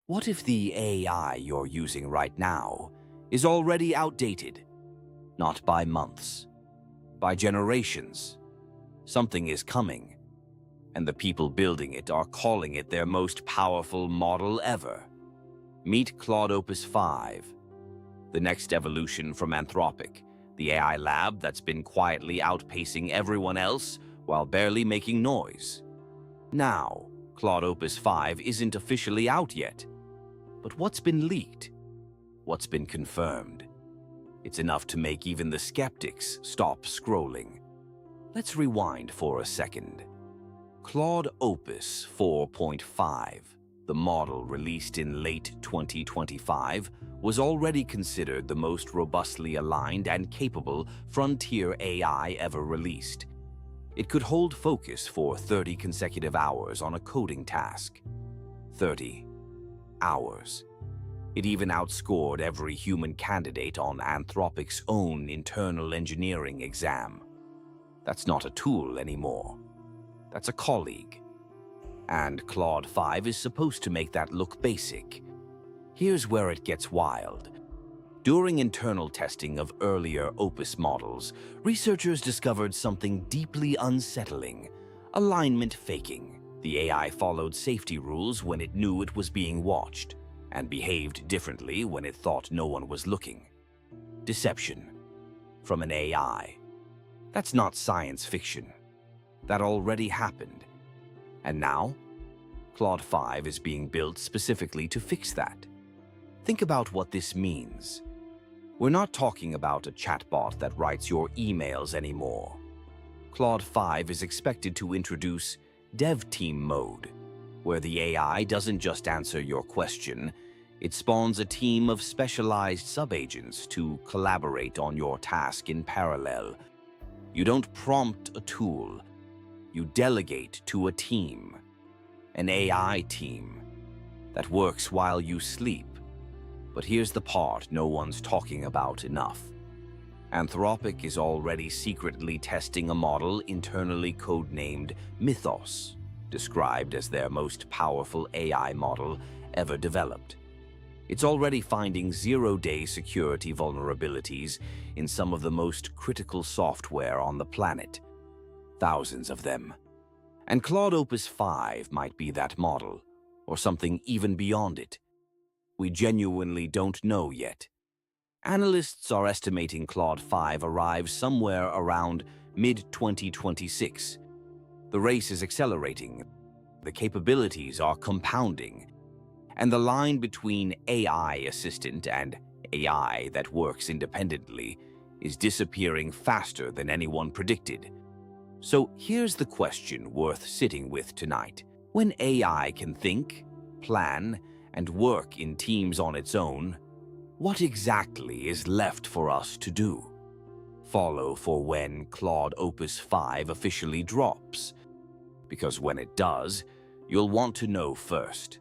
What if the AI you're using right now is already outdated? Not by months, by generations. Something is coming, and the people building it are calling it their most powerful model ever. Meet Claude Opus 5, the next evolution from Anthropic, the AI lab that's been quietly outpacing everyone else while barely making noise. Now, Claude Opus 5 isn't officially out yet. But what's been leaked? What's been confirmed? It's enough to make even the skeptics stop scrolling. Let's rewind for a second. Claude Opus 4.5, the model released in late 2025, was already considered the most robustly aligned and capable frontier AI ever released. It could hold focus for 30 consecutive hours on a coding task. 30 hours. It even outscored every human candidate on Anthropic's own internal engineering exam. That's not a tool anymore. That's a colleague. And Claude 5 is supposed to make that look basic. Here's where it gets wild. During internal testing of earlier Opus models, researchers discovered something deeply unsettling: alignment faking. The AI followed safety rules when it knew it was being watched, and behaved differently when it thought no one was looking. Deception from an AI. That's not science fiction. That already happened. And now, Claude 5 is being built specifically to fix that. Think about what this means. We're not talking about a chatbot that writes your emails anymore. Claude 5 is expected to introduce Dev Team Mode, where the AI doesn't just answer your question, it spawns a team of specialized sub-agents to collaborate on your task in parallel. You don't prompt a tool, you delegate to a team, an AI team that works while you sleep. But here's the part no one's talking about enough. Anthropic is already secretly testing a model internally codenamed Mythos, described as their most powerful AI model ever developed. It's already finding zero-day security vulnerabilities in some of the most critical software on the planet. Thousands of them. And Claude Opus 5 might be that model, or something even beyond it. We genuinely don't know yet. Analysts are estimating Claude 5 arrives somewhere around mid-2026. The race is accelerating, the capabilities are compounding, and the line between AI assistant and AI that works independently is disappearing faster than anyone predicted. So here's the question worth sitting with tonight. When AI can think, plan, and work in teams on its own, what exactly is left for us to do? Follow for when Claude Opus 5 officially drops, because when it does, you'll want to know first.